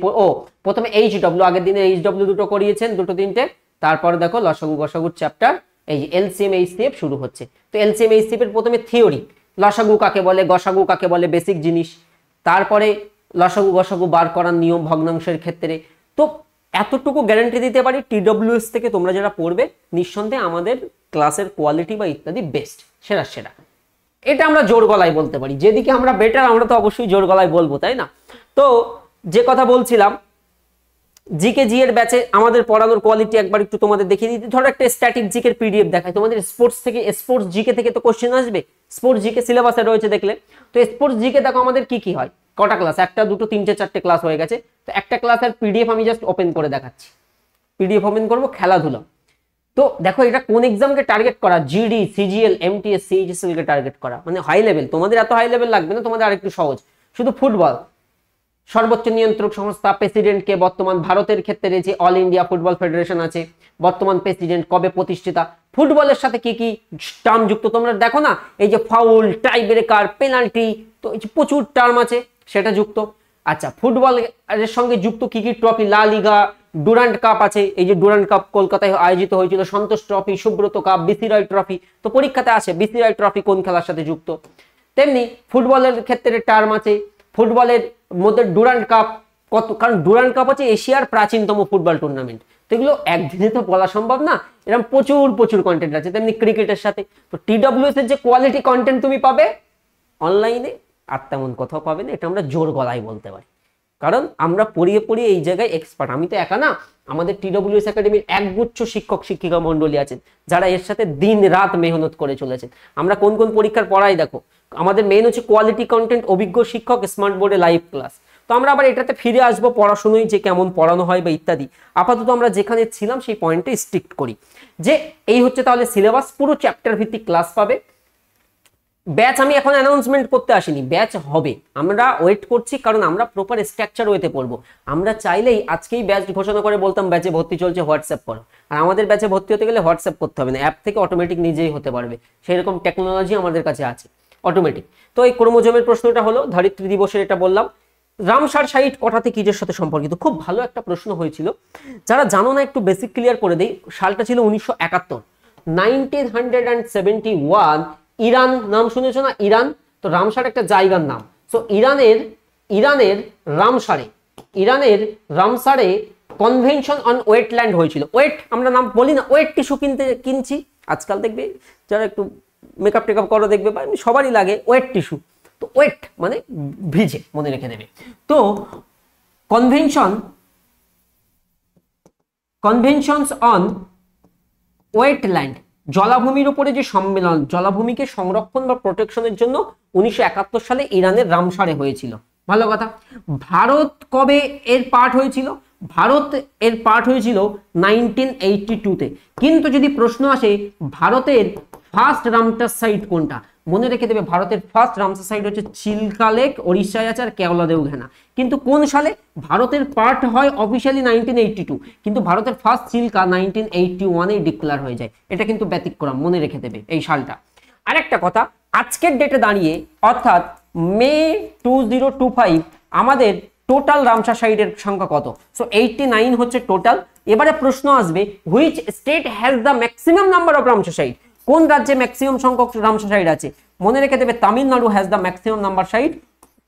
প্রথমে HW, আগের দিনে HW দুটো করিয়েছেন, 2-3টে। তারপরে দেখো লসাগু গসাগুর চ্যাপ্টার, এই যে LCM HCF শুরু হচ্ছে। তো LCM HCF এর প্রথমে থিওরি, লসাগু কাকে বলে, গসাগু কাকে বলে, বেসিক জিনিস। তারপরে লসাগু গসাগু বার করার নিয়ম ভগ্নাংশের ক্ষেত্রে। তো এতটুকু গ্যারান্টি দিতে পারি, TWS থেকে তোমরা যারা পড়বে নিঃসন্দেহে আমাদের ক্লাসের কোয়ালিটি বা ইত্যাদি বেস্ট, সেরা সেরা। এটা আমরা জোর গলায় বলতে পারি, যেদিকে আমরা বেটার আমরা তো অবশ্যই জোর গলায় বলবো, তাই না? তো যে কথা বলছিলাম, জিকে জি এর ব্যাচে আমাদের পড়ানোর কোয়ালিটি একবার একটু তোমাদের দেখিয়ে দিই। ধরো একটা স্ট্যাটিক জিকের পিডিএফ দেখায় তোমাদের, স্পোর্টস জিকে থেকে তো কোশ্চেন আসবে, স্পোর্টস জিকে সিলেবাসে রয়েছে দেখলে। তো স্পোর্টস জিকে দেখো আমাদের কি কি হয়, কটা ক্লাস, একটা দুটো তিনটে চারটে ক্লাস হয়ে গেছে। তো একটা ক্লাসের পিডিএফ আমি জাস্ট ওপেন করে দেখাচ্ছি, পিডিএফ ওপেন করবো, খেলাধুলা। তো দেখো এটা কোন এক্সামকে টার্গেট করা, জিডি, সিজিএল, এমটিএস, সিএইচএসএল কে টার্গেট করা, মানে হাই লেভেল। তোমাদের এত হাই লেভেল লাগবে না, তোমাদের আরেকটু সহজ। শুধু ফুটবল, সর্বোচ্চ নিয়ন্ত্রক সংস্থা প্রেসিডেন্টকে, বর্তমান ভারতের ক্ষেত্রে যে অল ইন্ডিয়া ফুটবল ফেডারেশন আছে, বর্তমান প্রেসিডেন্ট কবে প্রতিষ্ঠিতা, ফুটবলের সাথে কি কি টার্ম যুক্ত তোমরা দেখো না, এই যে ফাউল, টাই ব্রেকার, পেনাল্টি, তো এই যে প্রচুর টার্ম আছে সেটা যুক্ত। আচ্ছা, ফুটবলের সঙ্গে যুক্ত কি কি ট্রফি, লা লিগা, ডুরান্ট কাপ আছে, এই যে ডুরান্ট কাপ কলকাতায় আয়োজিত হয়েছিল, সন্তোষ ট্রফি, সুব্রত কাপ, বিসি রয় ট্রফি, তো পরীক্ষাতে আসে বিসি রয় ট্রফি কোন খেলার সাথে যুক্ত। তেমনি ফুটবলের ক্ষেত্রে টার্ম আছে, ফুটবলের মধ্যে ডুরান্ট কাপ কত, কারণ ডুরান্ট কাপ হচ্ছে এশিয়ার প্রাচীনতম ফুটবল টুর্নামেন্ট, তো এগুলো একদিনে তো বলা সম্ভব না, এরকম প্রচুর প্রচুর কন্টেন্ট আছে। তেমনি ক্রিকেটের সাথে তো টিডব্লিউএস এর যে কোয়ালিটি কন্টেন্ট তুমি পাবে অনলাইনে আর তেমন কোথাও পাবে না, এটা আমরা জোর গলায় বলতে পারি, কারণ আমরা পড়িয়ে পড়িয়ে এই জায়গায় এক্সপার্ট। আমি তো একা না, আমাদের টিডব্লিউএস একাডেমির একগুচ্ছ শিক্ষক শিক্ষিকা মন্ডলী আছেন যারা এর সাথে দিন রাত মেহনত করে চলেছেন। আমরা কোন কোন পরীক্ষার পড়াই দেখো, আমাদের মেইন হচ্ছে কোয়ালিটি কন্টেন্ট, অভিজ্ঞ শিক্ষক, স্মার্ট বোর্ডে লাইভ ক্লাস। তো আমরা আবার এটাতে ফিরে আসবো পড়াশোনায়, যে কেমন পড়ানো হয় বা ইত্যাদি। আপাতত আমরা যেখানে ছিলাম সেই পয়েন্টে স্ট্রিক্ট করি, যে এই হচ্ছে তাহলে সিলেবাস, পুরো চ্যাপ্টার ভিত্তিক ক্লাস পাবে। ব্যাচ আমি এখন অ্যানাউন্সমেন্ট করতে আসিনি, ব্যাচ হবে, আমরা ওয়েট করছি, কারণ আমরা প্রপার স্ট্রাকচার ওয়েতে পড়বো। আমরা চাইলেই আজকেই ব্যাচ ঘোষণা করে বলতাম ব্যাচে ভর্তি চলছে, হোয়াটসঅ্যাপ করো, আর আমাদের ব্যাচে ভর্তি হতে গেলে হোয়াটসঅ্যাপ করতে হবে না, অ্যাপ থেকে অটোমেটিক নিজেই হতে পারবে, সেরকম টেকনোলজি আমাদের কাছে আছে অটোমেটিক। তো এই ক্রোমোজোমের প্রশ্নটা হলো, ধরিত্রী দিবসের এটা বললাম। রামসার সাইট কটাতে কিজের সাথে সম্পর্কিত, খুব ভালো একটা প্রশ্ন হয়েছিল, যারা জানো না একটু বেসিক ক্লিয়ার করে দেই। সালটা ছিল 1971, 1971। ইরান নাম শুনেছো না, ইরান, তো রামসার একটা জায়গার নাম। সো ইরানের রামসারে কনভেনশন অন ওয়েটল্যান্ড হয়েছিল। ওয়েট আমরা নাম বলি না, ওয়েট টিস্যু কিনছি আজকাল, দেখবে যারা একটু মেকআপ টেকআপ করো দেখবে, বা সবারই লাগে ওয়েট টিস্যু। তো ওয়েট মানে ভিজে, মনে রেখে দেবে। তো কনভেনশনস অন ওয়েটল্যান্ড, জলাভূমির উপরে যে সম্মেলন, জলাভূমিকে সংরক্ষণ বা প্রোটেকশনের জন্য 1971 সালে ইরানের রামসারে হয়েছিল। ভালো কথা। ভারত কবে এর পার্ট হয়েছিল, ভারত এর পার্ট হয়েছিল 1982-তে। কিন্তু যদি প্রশ্ন আসে ভারতের ফার্স্ট রামসার সাইট কোনটা, মনে রেখে দেবে ভারতের ফার্স্ট রামসার সাইট হচ্ছে চিল্কা লেক, ওড়িশায় আছে, আর কেওলাদেও ঘেনা। কিন্তু কোন সালে ভারতের পার্ট হয় অফিসিয়ালি 1982, কিন্তু ভারতের ফার্স্ট চিল্কা 1981-এ ডিক্লেয়ার হয়ে যায়। এটা কিন্তু ব্যতিক্রম, মনে রেখে দেবে এই সালটা। আরেকটা কথা, আজকের ডেটে দাঁড়িয়ে অর্থাৎ মে 2025 আমাদের টোটাল রামসার সাইটের সংখ্যা কত? সো 89 হচ্ছে টোটাল। এবারে প্রশ্ন আসবে, which state has the maximum number of Ramsar site, কোন রাজ্যে ম্যাক্সিমাম সংখ্যক রামসার সাইট আছে? মনে রেখে দেবে Tamil Nadu has the maximum number site,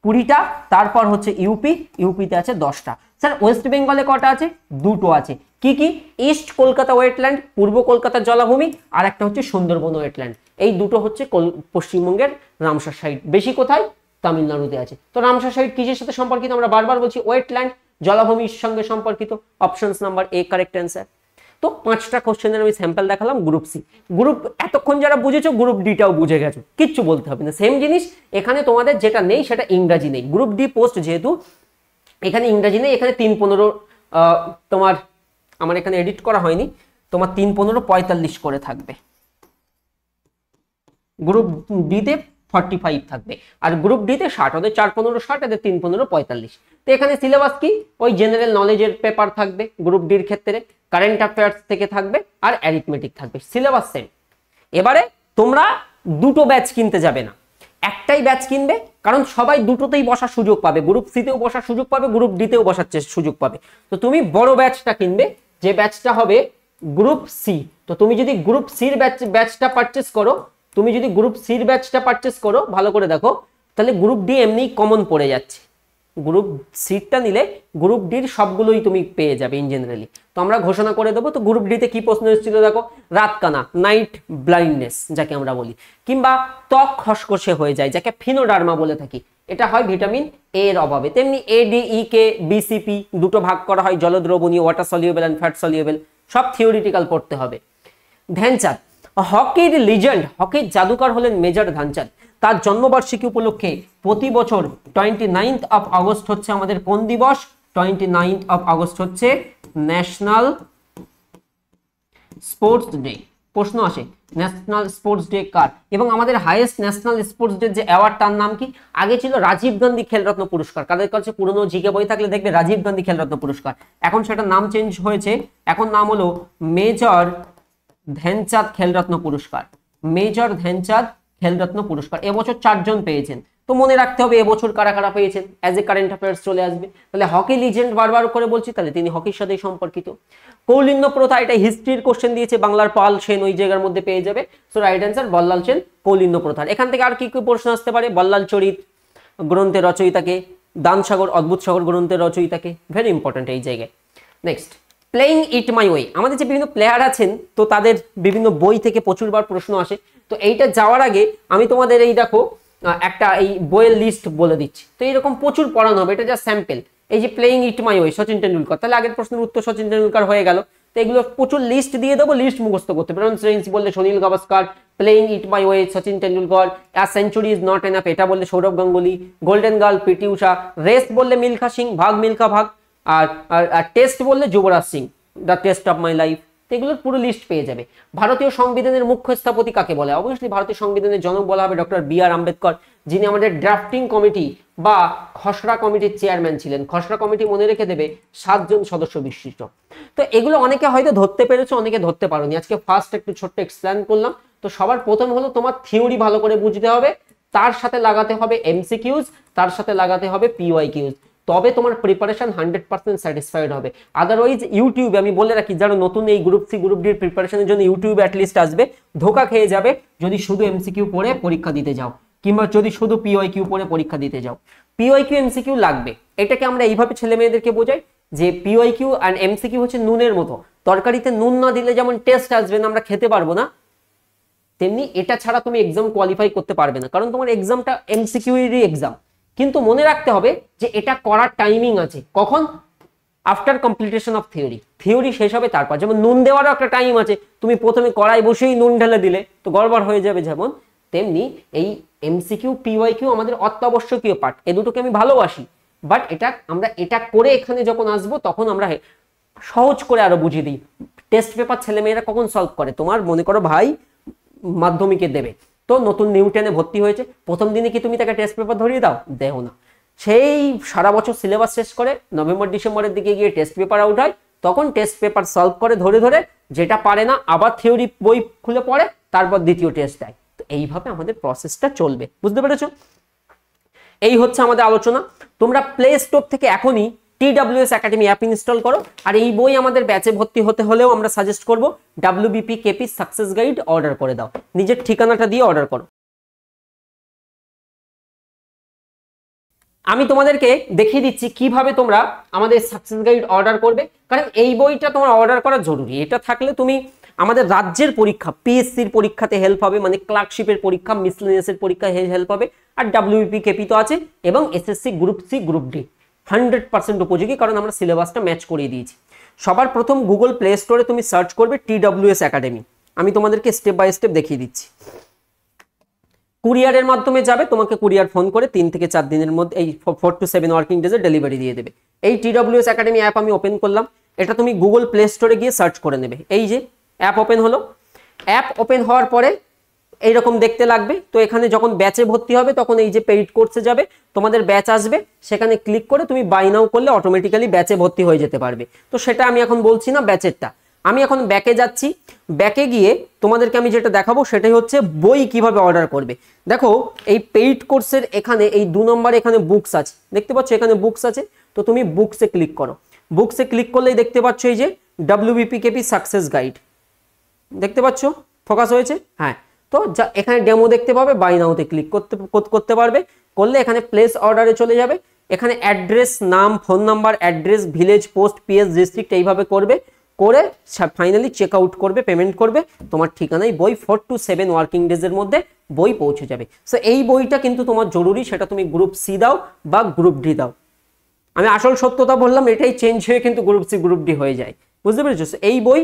20টা। তারপর হচ্ছে ইউপিতে আছে 10টা। স্যার ওয়েস্ট বেঙ্গলে কটা আছে? 2টো আছে। কি কি? ইস্ট কলকাতা ওয়েটল্যান্ড, পূর্ব কলকাতার জলাভূমি, আর একটা হচ্ছে সুন্দরবন ওয়েটল্যান্ড। এই দুটো হচ্ছে পশ্চিমবঙ্গের রামসার সাইট। বেশি কোথায়? তামিলনাড়ুতে আছে। তো রামসার সাইট কিসের সাথে সম্পর্কিত? আমরা বারবার বলছি ওয়েটল্যান্ড, জলাভূমির সঙ্গে সম্পর্কিত। Options number A correct answer. তো 5টা কোশ্চেনের আমি স্যাম্পল দেখালাম গ্রুপ সি। গ্রুপ এতক্ষণ যারা বুঝেছো গ্রুপ ডিটাও বুঝে গেছো, কিচ্ছু বলতে হবে না। সেম জিনিস এখানে, তোমাদের যেটা নেই সেটা ইংরাজি নেই। গ্রুপ ডি পোস্ট যেহেতু এখানে ইংরাজি নেই, এখানে 3-15 তোমার, আমার এখানে এডিট করা হয়নি, তোমার 3-15 45 করে থাকবে। গ্রুপ ডিতে 45 থাকবে, আর গ্রুপ ডিতে 60, ওদের 4-15 60, এদের 3-15 45। তো এখানে সিলেবাস কি? ওই জেনারেল নলেজের পেপার থাকবে গ্রুপ ডির ক্ষেত্রে, কারেন্ট অ্যাফেয়ার্স থেকে থাকবে, আর অ্যারিথমেটিক থাকবে। Syllabus same. এবারে তোমরা দুটো ব্যাচ কিনতে যাবে না, একটাই ব্যাচ কিনবে, কারণ সবাই দুটোতেই বসার সুযোগ পাবে। গ্রুপ সিতেও বসার সুযোগ পাবে, গ্রুপ ডিতেও বসার সুযোগ পাবে। তো তুমি বড় ব্যাচটা কিনবে, যে ব্যাচটা হবে গ্রুপ সি। তো তুমি যদি গ্রুপ সির ব্যাচটা পারচেস করো, ভালো করে দেখো, তাহলে গ্রুপ ডি এমনি কমন পড়ে যাচ্ছে। গ্রুপ সিটটা নিলে গ্রুপ ডির সবগুলোই তুমি পেয়ে যাবে ইন জেনারেলি। তো আমরা ঘোষণা করে দেবো। তো গ্রুপ ডিতে কি প্রশ্ন এসেছিল দেখো, রাতকানা, নাইট ব্লাইন্ডনেস যাকে আমরা বলি, কিংবা ত্বক খসখসে হয়ে যায় যাকে ফিনোডার্মা বলে থাকি, এটা হয় ভিটামিন এ এর অভাবে। তেমনি A D E K BCP দুটো ভাগ করা হয়, জলদ্রবণীয়, water soluble and fat soluble, সব থিওরিটিক্যাল পড়তে হবে। ধ্যানচাঁদ হকির লিজেন্ড, হকির জাদুকর হলেন মেজর ধ্যানচাঁদ। তার জন্মবার্ষিকী উপলক্ষে প্রতি বছর 29th অফ আগস্ট হচ্ছে আমাদের কোন দিবস? 29th অফ আগস্ট হচ্ছে ন্যাশনাল স্পোর্টস ডে। প্রশ্ন আসে ন্যাশনাল স্পোর্টস ডে কার? এবং আমাদের হাইয়েস্ট ন্যাশনাল স্পোর্টস ডে যে অ্যাওয়ার্ড তার নাম কি? আগে ছিল রাজীব গান্ধী খেলরত্ন পুরস্কার। কাদের কাছে পুরনো জিকে বই থাকলে দেখবে রাজীব গান্ধী খেলরত্ন পুরস্কার, এখন সেটা নাম চেঞ্জ হয়েছে, এখন নাম হলো মেজর ধ্যানচাঁদ খেলরত্ন পুরস্কার। মেজর ধ্যানচাঁদ খেলরত্ন পুরস্কার এবছর 4 জন পেয়েছেন। তো মনে রাখতে হবে এবছর কারা কারা পেয়েছেন, অ্যাজ এ কারেন্ট অ্যাফেয়ার্স চলে আসবে। তাহলে হকি লিজেন্ড বারবার করে বলছি, তাহলে তিনি হকির সাথে সম্পর্কিত। কৌলিন্য প্রথা, এটা হিস্ট্রির কোশ্চেন দিয়েছে, বাংলার পাল সেন ওই জায়গার মধ্যে পেয়ে যাবে। So right answer Ballal Sen কৌলিন্য প্রথার। এখান থেকে আর কি কি প্রশ্ন আসতে পারে? বল্লাল চরিত গ্রন্থের রচয়িতাকে, দানসাগর অদ্ভুত সাগর গ্রন্থের রচয়িতাকে, ভেরি ইম্পর্টেন্ট এই জায়গায়। Next, playing it my way. আমাদের যে বিভিন্ন প্লেয়ার আছেন তো তাদের বিভিন্ন বই থেকে প্রচুরবার প্রশ্ন আসে। তো এইটা যাওয়ার আগে আমি তোমাদের এই দেখো একটা এই বইয়ের লিস্ট বলে দিচ্ছি। তো এইরকম প্রচুর পড়ানো হবে, এটা যা স্যাম্পল। এই যে playing it my way Sachin Tendulkar, তাহলে আগের প্রশ্নের উত্তর সচিন টেন্ডুলকার হয়ে গেল। তো এগুলো প্রচুর লিস্ট দিয়ে দেবো, লিস্ট মুখস্থ করতে। ব্রোঞ্জ রেঞ্জ বললে Sunil Gavaskar, playing it my way Sachin Tendulkar, a century is not enough এটা বললে Sourav Ganguly, golden girl PT Usha, race বললে মিলখা সিং, ভাগ মিলখা ভাগ, আর টেস্ট বললে Yuvraj Singh, the test of my life. এগুলোর পুরো লিস্ট পেয়ে যাবে। ভারতীয় সংবিধানের মুখ্য স্থপতি কাকে বলে? অবভিয়াসলি ভারতীয় সংবিধানের জনক বলা হবে ডক্টর বি আর আম্বেদকর, যিনি আমাদের ড্রাফটিং কমিটি বা খসড়া কমিটির চেয়ারম্যান ছিলেন। খসড়া কমিটি মনে রেখে দেবে 7 জন সদস্য বিশিষ্ট। তো এগুলো অনেকে হয়তো ধরতে পেরেছো, অনেকে ধরতে পারোনি। আজকে ফার্স্ট একটু ছোট্ট এক্সপ্লেন করলাম। তো সবার প্রথম হলো তোমার থিওরি ভালো করে বুঝতে হবে, তার সাথে লাগাতে হবে এমসিকিউজ, তার সাথে লাগাতে হবে পিওয়াইকিউজ, তবে তোমার প্রিপারেশন 100% স্যাটিসফাইড হবে। আদারওয়াইজ ইউটিউবে আমি বলে রাখি, যারা নতুন এই গ্রুপ সি গ্রুপ ডির প্রিপারেশনের জন্য ইউটিউবে অ্যাটলিস্ট আসবে, ধোকা খেয়ে যাবে যদি শুধু এমসিকিউ পড়ে পরীক্ষা দিতে যাও, কিংবা যদি শুধু পিওয়াইকিউ পড়ে পরীক্ষা দিতে যাও। পিওয়াইকিউ এমসিকিউ লাগবে, এটাকে আমরা এইভাবে ছেলে মেয়েদেরকে বোঝাই যে পিওয়াইকিউ আর এমসিকিউ হচ্ছে নুনের মতো। তরকারিতে নুন না দিলে যেমন টেস্ট আসবে না, আমরা খেতে পারবো না, তেমনি এটা ছাড়া তুমি এক্সাম কোয়ালিফাই করতে পারবে না, কারণ তোমার এক্সামটা এমসিকিউ এরই এক্সাম। কিন্তু মনে রাখতে হবে যে এটা করার টাইমিং আছে, কখন? After completion of theory. Theory শেষ হবে তারপর। যেমন নুন দেওয়ারও একটা টাইম আছে, তুমি প্রথমে কড়াই বসেই নুন ঢেলে দিলে তো গড়বড় হয়ে যাবে। যেমন তেমনি এই এমসিকিউ পিওয়াইকিউ আমাদের অত্যাবশ্যকীয় পার্ট, এ দুটোকে আমি ভালোবাসি, বাট আমরা এটা করে এখানে যখন আসবো তখন আমরা সহজ করে আরো বুঝিয়ে দিই। টেস্ট পেপার ছেলেমেয়েরা কখন সলভ করে? তোমার মনে করো ভাই মাধ্যমিকে দেবে, তো নতুন নিউটেনে ভর্তি হয়েছে, প্রথম দিনে কি তুমি তাকে টেস্ট পেপার ধরিয়ে দাও? দেও না। সেই সারা বছর সিলেবাস শেষ করে নভেম্বর ডিসেম্বরের দিকে গিয়ে টেস্ট পেপার আউট হয়, তখন টেস্ট পেপার সলভ করে ধরে ধরে, যেটা পারে না আবার থিওরি বই খুলে পড়ে, তারপর দ্বিতীয় টেস্ট দেয়। তো এইভাবে আমাদের প্রসেসটা চলবে, বুঝতে পেরেছো? এই হচ্ছে আমাদের আলোচনা। তোমরা প্লে স্টোর থেকে এখনই TWS একাডেমি অ্যাপ ইনস্টল করো। আর এই বই আমাদের ব্যাচে ভর্তি হতে হলেও আমরা সাজেস্ট করব WBP KP success guide order করে দাও, নিজের ঠিকানাটা দিয়ে অর্ডার করো। আমি তোমাদেরকে দেখিয়ে দিচ্ছি কিভাবে তোমরা আমাদের সাকসেস গাইড অর্ডার করবে, কারণ এই বইটা তোমার অর্ডার করা জরুরি। এটা থাকলে তুমি আমাদের রাজ্যের পরীক্ষা, পিএসসির পরীক্ষাতে হেল্প হবে, মানে ক্লার্কশিপের পরীক্ষা, মিসলেনিয়াসের পরীক্ষায় হেল্প হবে, আর WBP KP তো আছে, এবং SSC group C group D 100% উপযোগী, কারণ আমরা সিলেবাসটা ম্যাচ করিয়ে দিয়েছি। সবার প্রথম গুগল প্লে স্টোরে তুমি সার্চ করবে TWS একাডেমি। আমি তোমাদেরকে স্টেপ বাই স্টেপ দেখিয়ে দিচ্ছি। কুরিয়ারের মাধ্যমে যাবে, তোমাকে কুরিয়ার ফোন করে 3 থেকে 4 দিনের মধ্যে, এই 4 to 7 ওয়ার্কিং ডেজে ডেলিভারি দিয়ে দেবে। এই TWS একাডেমি অ্যাপ আমি ওপেন করলাম, এটা তুমি গুগল প্লে স্টোরে গিয়ে সার্চ করে নেবে। এই যে অ্যাপ ওপেন হলো, অ্যাপ ওপেন হওয়ার পরে এইরকম দেখতে লাগবে। তো এখানে যখন ব্যাচে ভর্তি হবে তখন এই যে পেইড কোর্সে যাবে, তোমাদের ব্যাচ আসবে, সেখানে ক্লিক করে তুমি বাই নাও করলে অটোমেটিক্যালি ব্যাচে ভর্তি হয়ে যেতে পারবে। তো সেটা আমি এখন বলছি না, ব্যাচেরটা। আমি এখন ব্যাকে যাচ্ছি, ব্যাকে গিয়ে তোমাদেরকে আমি যেটা দেখাবো সেটাই হচ্ছে বই কিভাবে অর্ডার করবে। দেখো এই পেইড কোর্সের এখানে এই 2 নম্বরে এখানে বুকস আছে, দেখতে পাচ্ছ এখানে বুকস আছে। তো তুমি বুকসে ক্লিক করো, বুকসে ক্লিক করলেই দেখতে পাচ্ছ এই যে WBP KP সাকসেস গাইড, দেখতে পাচ্ছ ফোকাস হয়েছে? হ্যাঁ। তো এখানে ডেমো দেখতে পাবে, বাই নাওতে ক্লিক করতে পারবে, করলে এখানে প্লেস অর্ডারে চলে যাবে। এখানে অ্যাড্রেস, নাম, phone number, address, village, post, PS, district এইভাবে করবে, করে ফাইনালি চেক আউট করবে, পেমেন্ট করবে, তোমার ঠিকানায় বই 4 to 7 ওয়ার্কিং ডেজের মধ্যে বই পৌঁছে যাবে। সো এই বইটা কিন্তু তোমার জরুরি, সেটা তুমি গ্রুপ সি দাও বা গ্রুপ ডি দাও। আমি আসল সত্যতা বললাম, এটাই চেঞ্জ হয়ে কিন্তু গ্রুপ সি গ্রুপ ডি হয়ে যায়, বুঝতে পেরেছো? এই বই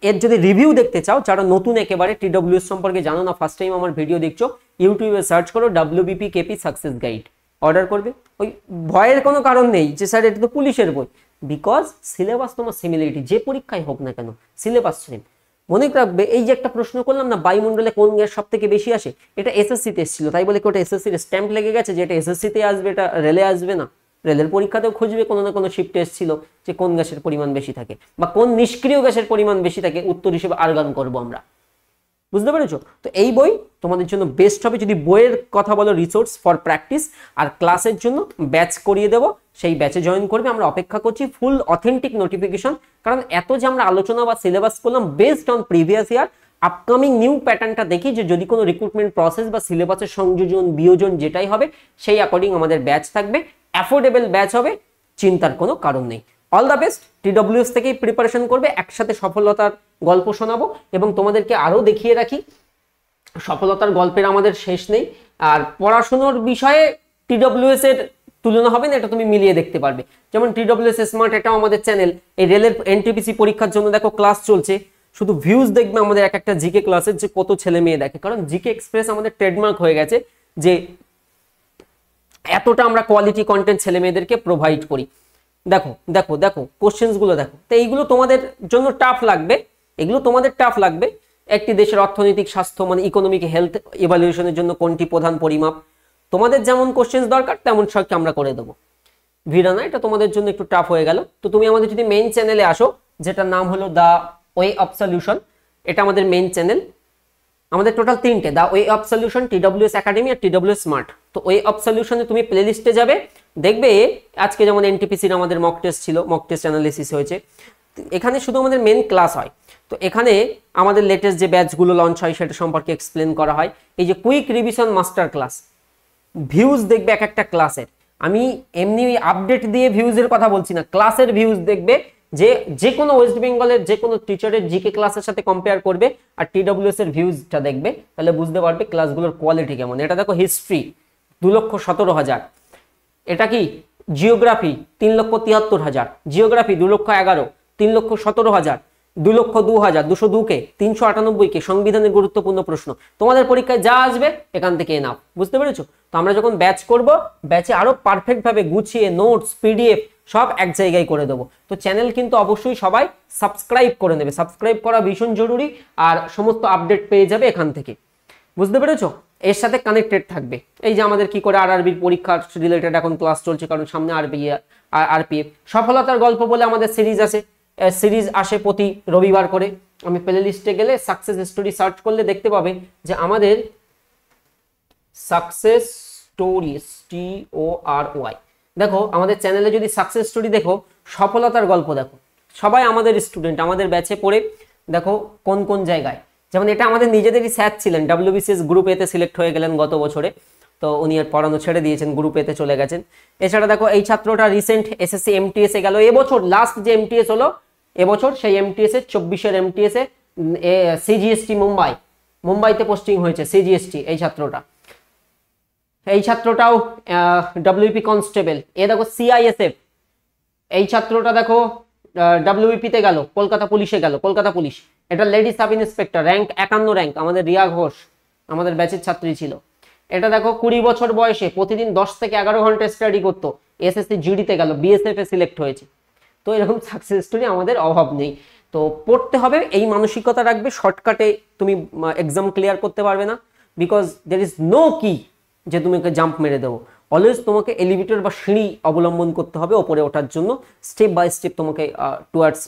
এর যদি রিভিউ দেখতে চাও, যারা নতুন একেবারে TWS সম্পর্কে জানো না, ফার্স্ট টাইম আমার ভিডিও দেখছো, ইউটিউবে সার্চ করো WBP KP success guide, order করবে। ওই ভয়ের কোনো কারণ নেই যে স্যার এটা তো পুলিশের বই, বিকজ সিলেবাস তোমার সিমিলারিটি, যে পরীক্ষায় হোক না কেন সিলেবাস সেম। মনে রাখবে, এই যে একটা প্রশ্ন করলাম না, বায়ুমণ্ডলে কোন গ্যাস সব থেকে বেশি আসে, এটা এসএসসিতে এসেছিল, তাই বলে কি ওটা এসএসসির স্ট্যাম্প লেগে গেছে যে এটা এসএসসিতে আসবে, এটা রেলে আসবে না? রেলের পরীক্ষাতেও খুঁজবে কোনো না কোনো শিফটে এসেছিল যে কোন গ্যাসের পরিমাণ বেশি থাকে বা কোন নিষ্ক্রিয় গ্যাসের পরিমাণ বেশি থাকে, উত্তর হিসেবে আর্গান করবো আমরা, বুঝতে পেরেছো? তো এই বই তোমাদের জন্য বেস্ট হবে। যদি বইয়ের কথা বলো, রিসোর্স ফর প্র্যাকটিস, আর ক্লাসের জন্য ব্যাচ করিয়ে দেবো, সেই ব্যাচে জয়েন করবে। আমরা অপেক্ষা করছি ফুল অথেন্টিক নোটিফিকেশন, কারণ এত যে আমরা আলোচনা বা সিলেবাস করলাম based on previous year, upcoming new প্যাটার্নটা দেখি যে যদি কোনো রিক্রুটমেন্ট প্রসেস বা সিলেবাসের সংযোজন বিয়োজন যেটাই হবে, সেই অ্যাকর্ডিং আমাদের ব্যাচ থাকবে, অ্যাফোর্ডেবল ব্যাচ হবে, চিন্তার কোনো কারণ নেই। All the best. TWS থেকেই প্রিপারেশন করবে, একসাথে সফলতার গল্প শোনাবো এবং তোমাদেরকে আরও দেখিয়ে রাখি সফলতার গল্পের আমাদের শেষ নেই। আর পড়াশুনোর বিষয়ে TWS এর তুলনা হবে না, এটা তুমি মিলিয়ে দেখতে পারবে। যেমন TWS স্মার্ট, এটাও আমাদের চ্যানেল, এই রেলের NTPC পরীক্ষার জন্য দেখো ক্লাস চলছে, শুধু ভিউজ দেখবে আমাদের এক একটা জিকে ক্লাসের যে কত ছেলে মেয়ে দেখে, কারণ জিকে এক্সপ্রেস আমাদের ট্রেডমার্ক হয়ে গেছে যে এতটা আমরা কোয়ালিটি কন্টেন্ট ছেলে মেয়েদেরকে প্রোভাইড করি। দেখো দেখো দেখো কোশ্চেন্সগুলো দেখো, তো এইগুলো তোমাদের জন্য টাফ লাগবে, এগুলো তোমাদের টাফ লাগবে। একটি দেশের অর্থনৈতিক স্বাস্থ্য মানে ইকোনমিক হেলথ ইভালুয়েশনের জন্য কোনটি প্রধান পরিমাপ, তোমাদের যেমন কোশ্চেন্স দরকার তেমন সবকে আমরা করে দেবো। ভিড়ানা, এটা তোমাদের জন্য একটু টাফ হয়ে গেল। তো তুমি আমাদের যদি মেইন চ্যানেলে আসো, যেটার নাম হলো দ্য ওয়ে অফ সলিউশন, এটা আমাদের মেইন চ্যানেল। আমাদের টোটাল তিনটে, the way of solution, TWS academy আর TWS স্মার্ট। তো ওয়ে অফ সলিউশনে তুমি প্লে লিস্টে যাবে, দেখবে আজকে যেমন NTPCর আমাদের মক টেস্ট ছিল, মক টেস্ট অ্যানালিসিস হয়েছে, এখানে শুধু আমাদের মেন ক্লাস হয়। তো এখানে আমাদের লেটেস্ট যে ব্যাচগুলো লঞ্চ হয় সেটা সম্পর্কে এক্সপ্লেন করা হয়। এই যে quick revision master class, views দেখবে এক একটা ক্লাসের, আমি এমনি আপডেট দিয়ে ভিউজের কথা বলছি না, ক্লাসের ভিউজ দেখবে, যে কোনো ওয়েস্ট বেঙ্গলের যে কোনো টিচারের জিকে ক্লাসের সাথে কম্পেয়ার করবে আর TWS এর ভিউজটা দেখবে, তাহলে বুঝতে পারবে ক্লাসগুলোর কোয়ালিটি কেমন। এটা দেখো হিস্ট্রি 2,17,000, এটা কি জিওগ্রাফি 3,73,000, জিওগ্রাফি 2,11,000, 3,17,000, 2,02,000, 202কে, 398কে, সংবিধানের গুরুত্বপূর্ণ প্রশ্ন। তোমাদের পরীক্ষায় যা আসবে এখান থেকে এনাফ, বুঝতে পেরেছো? তো আমরা যখন ব্যাচ করব, ব্যাচে আরো পারফেক্ট ভাবে গুছিয়ে নোটস PDF সব এক জায়গায় করে দেবো। তো চ্যানেল কিন্তু অবশ্যই সবাই সাবস্ক্রাইব করে নেবে, সাবস্ক্রাইব করা ভীষণ জরুরি, আর সমস্ত আপডেট পেয়ে যাবে এখান থেকে, বুঝতে পেরেছো? এর সাথে কানেক্টেড থাকবে। এই যে আমাদের কি করে RRBর পরীক্ষার রিলেটেড এখন ক্লাস চলছে, কারণ সামনে RPF সফলতার গল্প বলে আমাদের সিরিজ আসে প্রতি রবিবার করে। আমি প্লে লিস্টে গেলে সাকসেস স্টোরি সার্চ করলে দেখতে পাবে যে আমাদের সাকসেস স্টোরিজ TORY, দেখো আমাদের চ্যানেলে যদি সাকসেস স্টোরি দেখো, সফলতার গল্প দেখো, সবাই আমাদের স্টুডেন্ট, আমাদের ব্যাচে পড়ে, দেখো কোন কোন জায়গায়। যেমন এটা আমাদের নিজেদেরই স্যার ছিলেন, WBCS গ্রুপ এতে সিলেক্ট হয়ে গেলেন গত বছরে, তো উনি আর পড়ানো ছেড়ে দিয়েছেন, গ্রুপ এতে চলে গেছেন। এছাড়া দেখো এই ছাত্রটা রিসেন্ট SSC MTS এ গেল, এবছর লাস্ট যে MTS হলো এবছর, সেই MTS এর 24-এর MTS এ CGST মুম্বাইতে পোস্টিং হয়েছে CGST। এই ছাত্রটাও WP কনস্টেবল। এ দেখো CISF, এই ছাত্রটা দেখো WP তে গেল, কলকাতা পুলিশে গেল, কলকাতা পুলিশ। এটা lady sub inspector, rank 51 rank, আমাদের রিয়া ঘোষ আমাদের ব্যাচের ছাত্রী ছিল। এটা দেখো 20 বছর বয়সে প্রতিদিন 10 থেকে 11 ঘন্টা স্টাডি করতো, SSC GD তে গেল, BSF এ সিলেক্ট হয়েছে। তো এরকম সাকসেস স্টোরি আমাদের অভাব নেই। তো পড়তে হবে, এই মানসিকতা রাখবে, শর্টকাটে তুমি এক্সাম ক্লিয়ার করতে পারবে না, বিকজ দের ইজ নো কি যে তুমি জাম্প মেরে দেবো। অলওয়েজ তোমাকে এলিভেটর বা সিঁড়ি অবলম্বন করতে হবে ওপরে ওঠার জন্য, স্টেপ বাই স্টেপ তোমাকে টুয়ার্ডস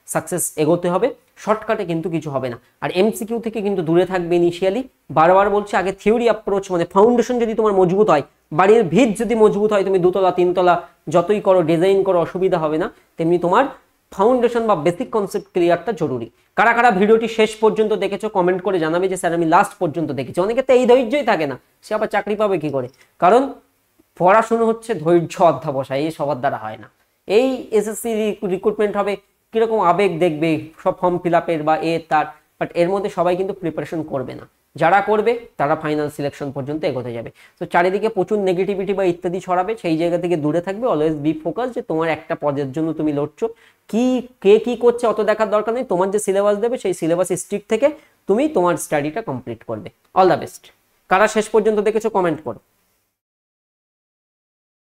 সাকসেস এগোতে হবে, শর্টকাটে কিন্তু কিছু হবে না। আর MCQ থেকে কিন্তু দূরে থাকবে ইনিশিয়ালি, বারবার বলছি, আগে থিওরি অ্যাপ্রোচ, মানে ফাউন্ডেশন যদি তোমার মজবুত হয়, বাড়ির ভিত যদি মজবুত হয়, তুমি 2 তলা 3 তলা যতই করো, ডিজাইন করো, অসুবিধা হবে না। তেমনি তোমার ফাউন্ডেশন বা বেসিক কনসেপ্ট ক্লিয়ারটা জরুরি। কারা কারা ভিডিওটি শেষ পর্যন্ত দেখেছো কমেন্ট করে জানাবে যে স্যার আমি লাস্ট পর্যন্ত দেখেছি। অনেকে তো এই ধৈর্যই থাকে না, সে আবার চাকরি পাবে কি করে? কারণ পড়াশুনো হচ্ছে ধৈর্য অধ্যবসায়, এই সবার দ্বারা হয় না। এই এসএসসি রিক্রুটমেন্ট হবে কিরকম আবেগ দেখবে সব ফর্ম ফিল আপের বা তার, বাট এর মধ্যে সবাই কিন্তু প্রিপারেশন করবে না। যারা করবে তারা ফাইনাল সিলেকশন পর্যন্ত এগোতে যাবে। তো চারিদিকে প্রচুর নেগেটিভিটি বা ইত্যাদি ছড়াবে, সেই জায়গা থেকে দূরে থাকবে। অলওয়েজ বি ফোকাস যে তোমার একটা পদের জন্য তুমি লড়ছো, কে কি করছে অত দেখার দরকার নেই। তোমার যে সিলেবাস দেবে সেই সিলেবাস স্ট্রিক্ট থেকে তুমি তোমার স্টাডিটা কমপ্লিট করবে। All the best. কারা শেষ পর্যন্ত দেখেছো কমেন্ট করো।